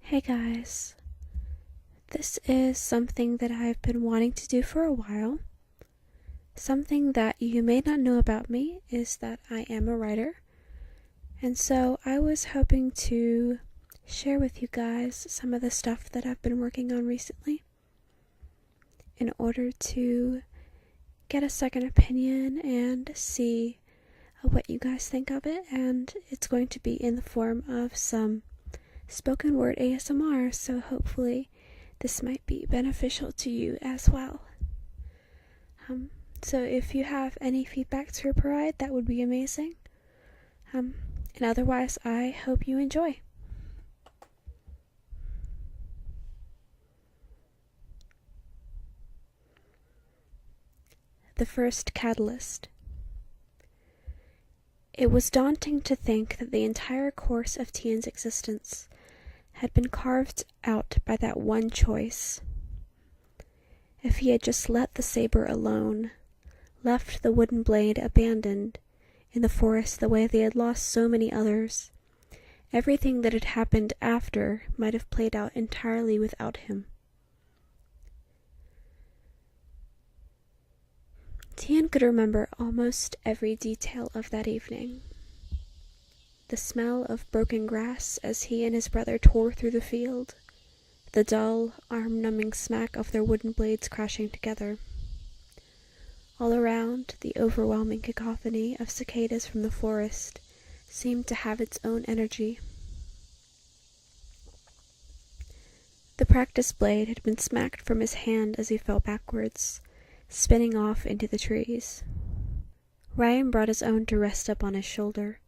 Hey guys, this is something that I've been wanting to do for a while. Something that you may not know about me is that I am a writer, and so I was hoping to share with you guys some of the stuff that I've been working on recently in order to get a second opinion and see what you guys think of it, and it's going to be in the form of some spoken word ASMR, so hopefully this might be beneficial to you as well. So if you have any feedback to provide, that would be amazing. And otherwise, I hope you enjoy. The first catalyst. It was daunting to think that the entire course of Tian's existence had been carved out by that one choice. If he had just let the saber alone, left the wooden blade abandoned in the forest the way they had lost so many others, everything that had happened after might have played out entirely without him. Tian could remember almost every detail of that evening. The smell of broken grass as he and his brother tore through the field, the dull, arm-numbing smack of their wooden blades crashing together. All around, the overwhelming cacophony of cicadas from the forest seemed to have its own energy. The practice blade had been smacked from his hand as he fell backwards, spinning off into the trees. Ryan brought his own to rest up on his shoulder.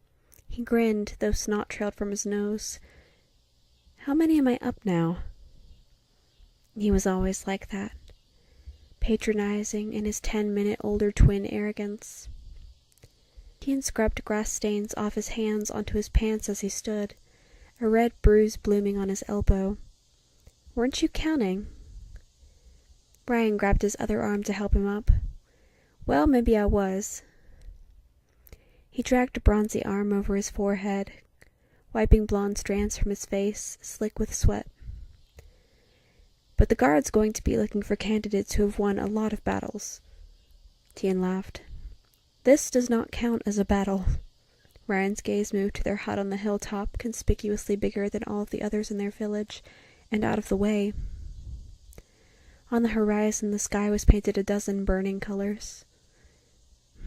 He grinned, though snot trailed from his nose. "How many am I up now?" He was always like that, patronizing in his 10-minute older twin arrogance. Tian scrubbed grass stains off his hands onto his pants as he stood, a red bruise blooming on his elbow. "Weren't you counting?" Ryan grabbed his other arm to help him up. "Well, maybe I was." He dragged a bronzy arm over his forehead, wiping blonde strands from his face, slick with sweat. "But the guard's going to be looking for candidates who have won a lot of battles." Tian laughed. "This does not count as a battle." Ryan's gaze moved to their hut on the hilltop, conspicuously bigger than all of the others in their village, and out of the way. On the horizon, the sky was painted a dozen burning colors.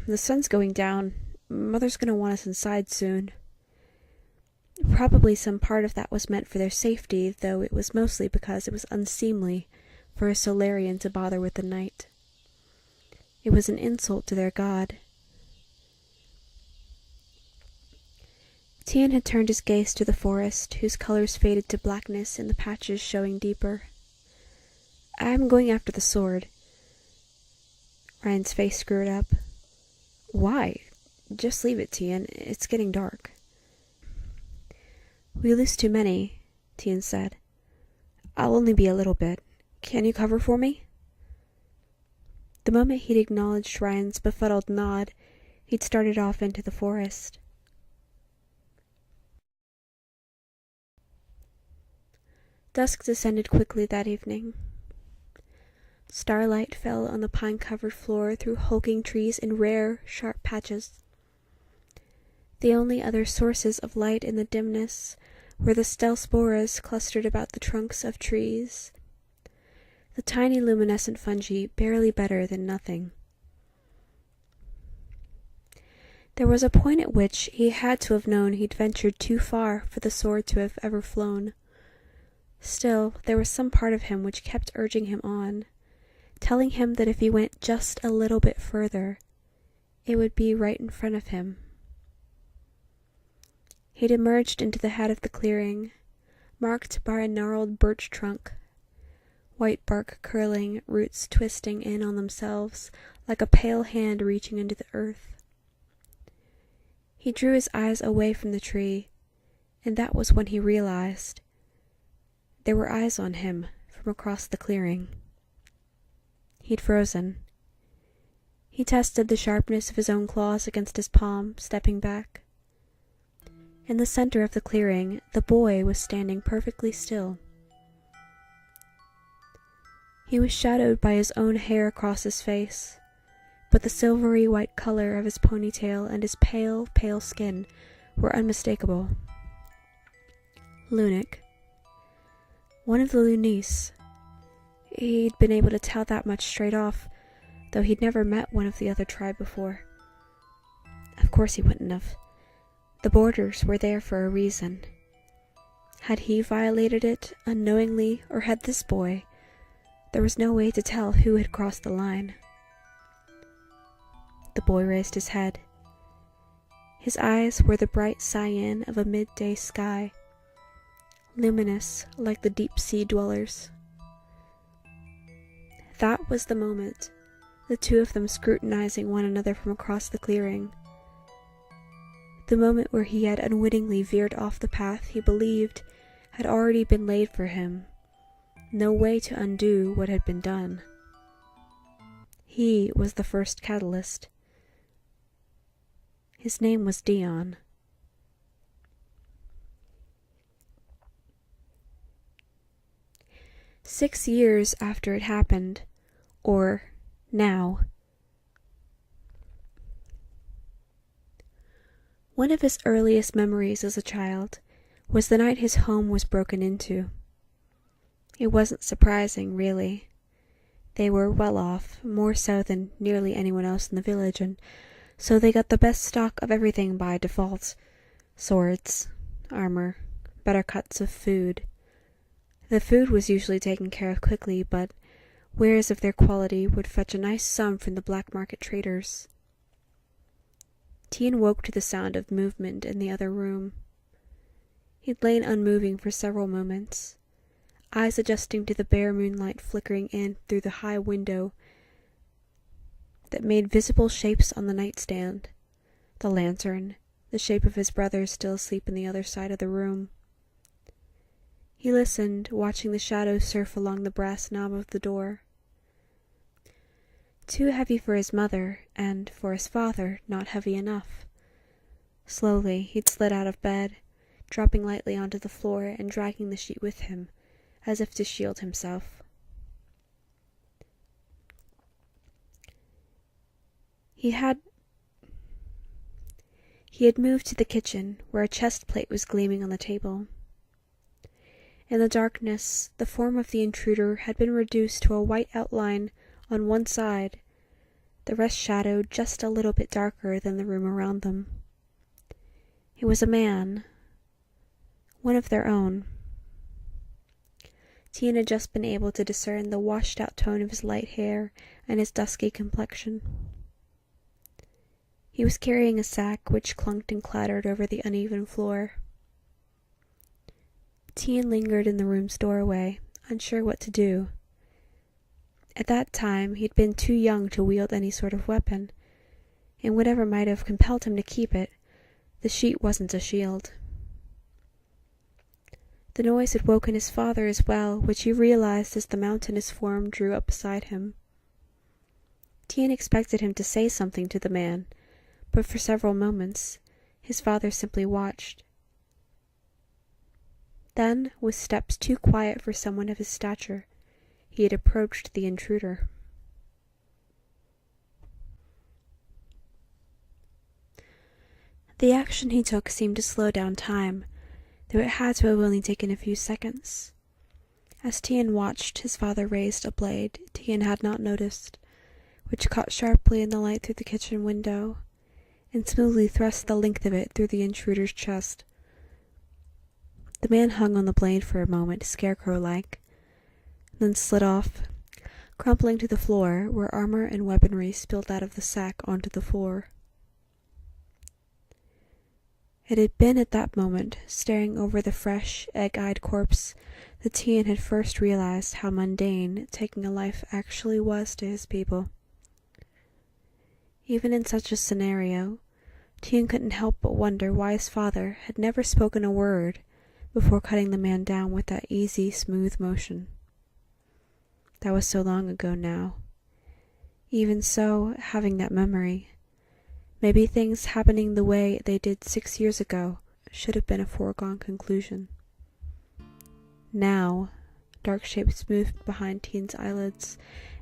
"The sun's going down. Mother's gonna want us inside soon." Probably some part of that was meant for their safety, though it was mostly because it was unseemly for a Solarian to bother with the night. It was an insult to their god. Tian had turned his gaze to the forest, whose colors faded to blackness in the patches showing deeper. "I'm going after the sword." Ryan's face screwed up. "Why? Just leave it, Tian. It's getting dark." "We lose too many," Tian said. "I'll only be a little bit. Can you cover for me?" The moment he'd acknowledged Ryan's befuddled nod, he'd started off into the forest. Dusk descended quickly that evening. Starlight fell on the pine-covered floor through hulking trees in rare, sharp patches. The only other sources of light in the dimness were the stelsporas clustered about the trunks of trees, the tiny luminescent fungi barely better than nothing. There was a point at which he had to have known he'd ventured too far for the sword to have ever flown. Still, there was some part of him which kept urging him on, telling him that if he went just a little bit further, it would be right in front of him. He'd emerged into the head of the clearing, marked by a gnarled birch trunk, white bark curling, roots twisting in on themselves like a pale hand reaching into the earth. He drew his eyes away from the tree, and that was when he realized there were eyes on him from across the clearing. He'd frozen. He tested the sharpness of his own claws against his palm, stepping back. In the center of the clearing, the boy was standing perfectly still, He was shadowed by his own hair across his face, but the silvery white color of his ponytail and his pale, pale skin were unmistakable. Lunac. One of the Lunis. He'd been able to tell that much straight off, though he'd never met one of the other tribe before. Of course he wouldn't have. The borders were there for a reason. Had he violated it unknowingly, or had this boy? There was no way to tell who had crossed the line. The boy raised his head. His eyes were the bright cyan of a midday sky, luminous like the deep sea dwellers. That was the moment, the two of them scrutinizing one another from across the clearing. The moment where he had unwittingly veered off the path he believed had already been laid for him. No way to undo what had been done. He was the first catalyst. His name was Dion. "6 years after it happened, or now." One of his earliest memories as a child was the night his home was broken into. It wasn't surprising, really. They were well off, more so than nearly anyone else in the village, and so they got the best stock of everything by default. Swords, armor, better cuts of food. The food was usually taken care of quickly, but wares of their quality would fetch a nice sum from the black market traders. Tien woke to the sound of movement in the other room. He'd lain unmoving for several moments, eyes adjusting to the bare moonlight flickering in through the high window that made visible shapes on the nightstand, the lantern, the shape of his brother still asleep in the other side of the room. He listened, watching the shadows surf along the brass knob of the door. Too heavy for his mother, and for his father, not heavy enough. Slowly, he'd slid out of bed, dropping lightly onto the floor and dragging the sheet with him, as if to shield himself. He had moved to the kitchen, where a chest plate was gleaming on the table. In the darkness, the form of the intruder had been reduced to a white outline on one side, the rest shadowed just a little bit darker than the room around them. It was a man, one of their own. Tien had just been able to discern the washed-out tone of his light hair and his dusky complexion. He was carrying a sack which clunked and clattered over the uneven floor. Tien lingered in the room's doorway, unsure what to do. At that time, he'd been too young to wield any sort of weapon, and whatever might have compelled him to keep it, the sheet wasn't a shield. The noise had woken his father as well, which he realized as the mountainous form drew up beside him. Tien expected him to say something to the man, but for several moments his father simply watched. Then, with steps too quiet for someone of his stature, he had approached the intruder. The action he took seemed to slow down time, though it had to have only taken a few seconds. As Tien watched, his father raised a blade Tien had not noticed, which caught sharply in the light through the kitchen window, and smoothly thrust the length of it through the intruder's chest. The man hung on the blade for a moment, scarecrow-like, then slid off, crumpling to the floor where armor and weaponry spilled out of the sack onto the floor. It had been at that moment, staring over the fresh, egg-eyed corpse, that Tien had first realized how mundane taking a life actually was to his people. Even in such a scenario, Tien couldn't help but wonder why his father had never spoken a word before cutting the man down with that easy, smooth motion. That was so long ago now. Even so, having that memory, maybe things happening the way they did 6 years ago should have been a foregone conclusion. Now, dark shapes moved behind Tian's eyelids,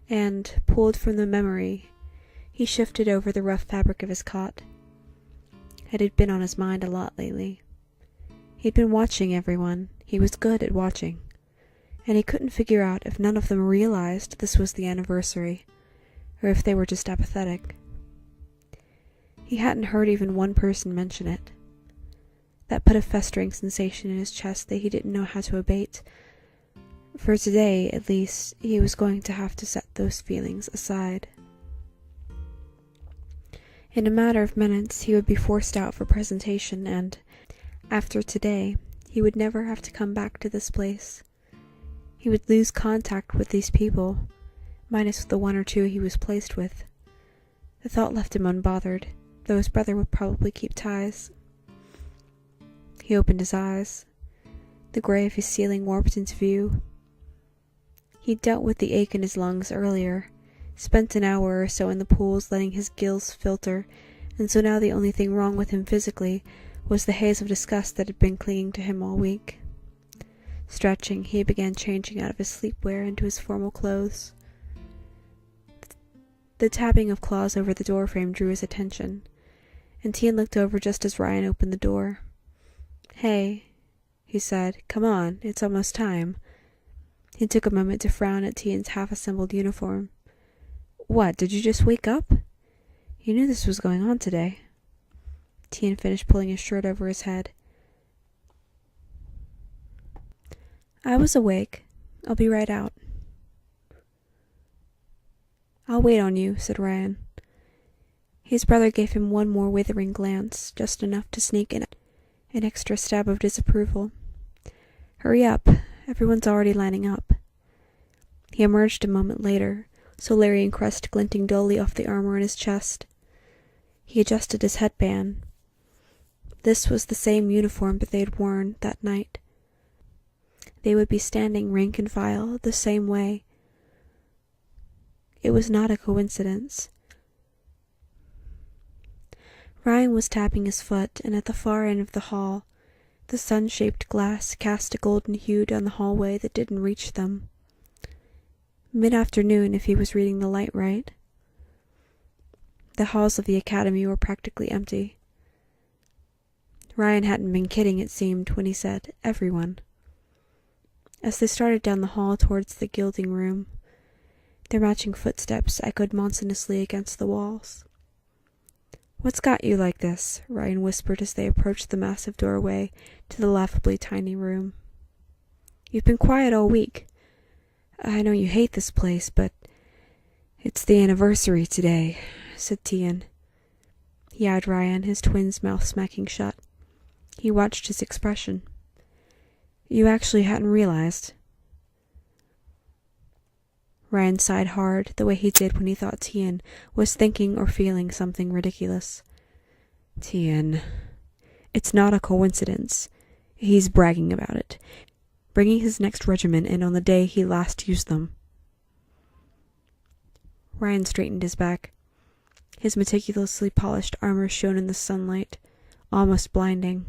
and, pulled from the memory, he shifted over the rough fabric of his cot. It had been on his mind a lot lately. He'd been watching everyone. He was good at watching. And he couldn't figure out if none of them realized this was the anniversary, or if they were just apathetic. He hadn't heard even one person mention it. That put a festering sensation in his chest that he didn't know how to abate. For today, at least, he was going to have to set those feelings aside. In a matter of minutes, he would be forced out for presentation, and, after today, he would never have to come back to this place. He would lose contact with these people, minus the one or two he was placed with. The thought left him unbothered, though his brother would probably keep ties. He opened his eyes. The gray of his ceiling warped into view. He'd dealt with the ache in his lungs earlier, spent an hour or so in the pools letting his gills filter, and so now the only thing wrong with him physically was the haze of disgust that had been clinging to him all week. Stretching, he began changing out of his sleepwear into his formal clothes. The tapping of claws over the doorframe drew his attention, and Tian looked over just as Ryan opened the door. "Hey," he said, "come on, it's almost time." He took a moment to frown at Tian's half-assembled uniform. "What, did you just wake up? You knew this was going on today." Tian finished pulling his shirt over his head. "I was awake. I'll be right out." "I'll wait on you," said Ryan. His brother gave him one more withering glance, just enough to sneak in an extra stab of disapproval. "Hurry up. Everyone's already lining up." He emerged a moment later, Solarian crest glinting dully off the armor in his chest. He adjusted his headband. This was the same uniform that they had worn that night. They would be standing rank and file the same way. It was not a coincidence. Ryan was tapping his foot, and at the far end of the hall, the sun-shaped glass cast a golden hue down the hallway that didn't reach them. Mid-afternoon, if he was reading the light right. The halls of the academy were practically empty. Ryan hadn't been kidding, it seemed, when he said, "everyone." As they started down the hall towards the gilding room, their matching footsteps echoed monotonously against the walls. "What's got you like this?" Ryan whispered as they approached the massive doorway to the laughably tiny room. "You've been quiet all week. I know you hate this place, but it's the anniversary today," said Tian. He eyed Ryan, his twin's mouth smacking shut. He watched his expression. "You actually hadn't realized?" Ryan sighed hard, the way he did when he thought Tian was thinking or feeling something ridiculous. "Tian, it's not a coincidence. He's bragging about it, bringing his next regiment in on the day he last used them." Ryan straightened his back. His meticulously polished armor shone in the sunlight, almost blinding.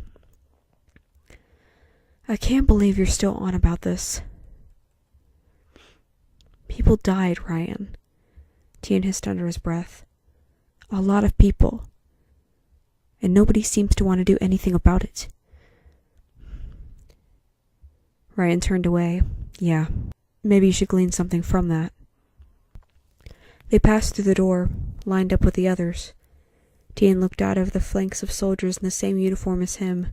"I can't believe you're still on about this." "People died, Ryan," Tian hissed under his breath. "A lot of people. And nobody seems to want to do anything about it." Ryan turned away. "Yeah, maybe you should glean something from that." They passed through the door, lined up with the others. Tian looked out over the flanks of soldiers in the same uniform as him,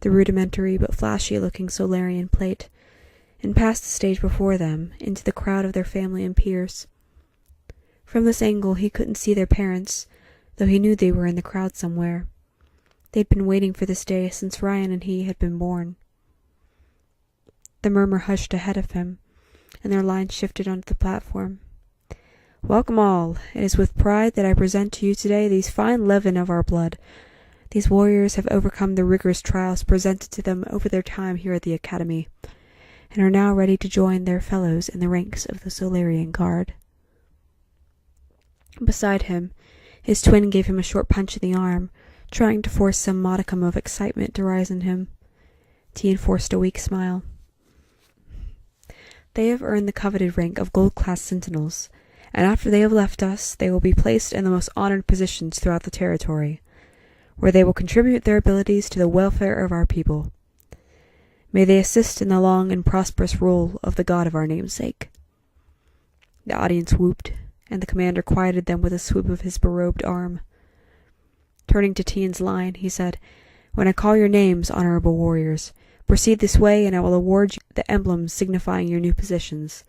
the rudimentary but flashy-looking Solarian plate, and past the stage before them, into the crowd of their family and peers. From this angle he couldn't see their parents, though he knew they were in the crowd somewhere. They'd been waiting for this day since Ryan and he had been born. The murmur hushed ahead of him, and their line shifted onto the platform. "Welcome all. It is with pride that I present to you today these fine leaven of our blood. These warriors have overcome the rigorous trials presented to them over their time here at the Academy, and are now ready to join their fellows in the ranks of the Solarian Guard." Beside him, his twin gave him a short punch in the arm, trying to force some modicum of excitement to rise in him. Tian forced a weak smile. They have earned the coveted rank of gold-class sentinels, and after they have left us, they will be placed in the most honored positions throughout the territory, where they will contribute their abilities to the welfare of our people. May they assist in the long and prosperous rule of the God of our namesake." The audience whooped, and the commander quieted them with a swoop of his berobed arm. Turning to Tian's line, he said, "When I call your names, honorable warriors, proceed this way, and I will award you the emblems signifying your new positions."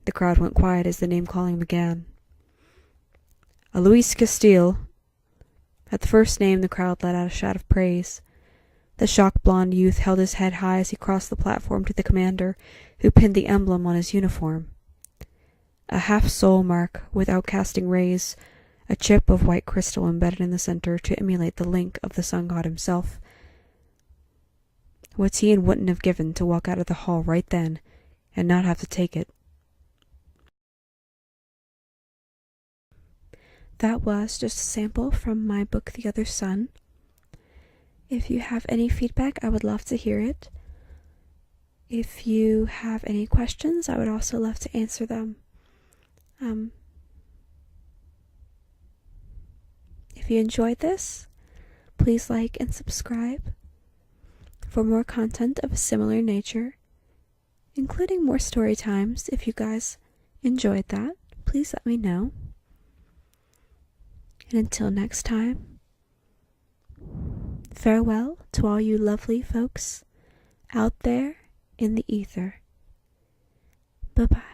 The crowd went quiet as the name-calling began. "Alois Castile." At the first name, the crowd let out a shout of praise. The shock blonde youth held his head high as he crossed the platform to the commander, who pinned the emblem on his uniform. A half-soul mark with outcasting rays, a chip of white crystal embedded in the center to emulate the link of the sun god himself. What Tian wouldn't have given to walk out of the hall right then and not have to take it. That was just a sample from my book, The Other Sun. If you have any feedback, I would love to hear it. If you have any questions, I would also love to answer them. If you enjoyed this, please like and subscribe for more content of a similar nature, including more story times. If you guys enjoyed that, please let me know. And until next time, farewell to all you lovely folks out there in the ether. Bye-bye.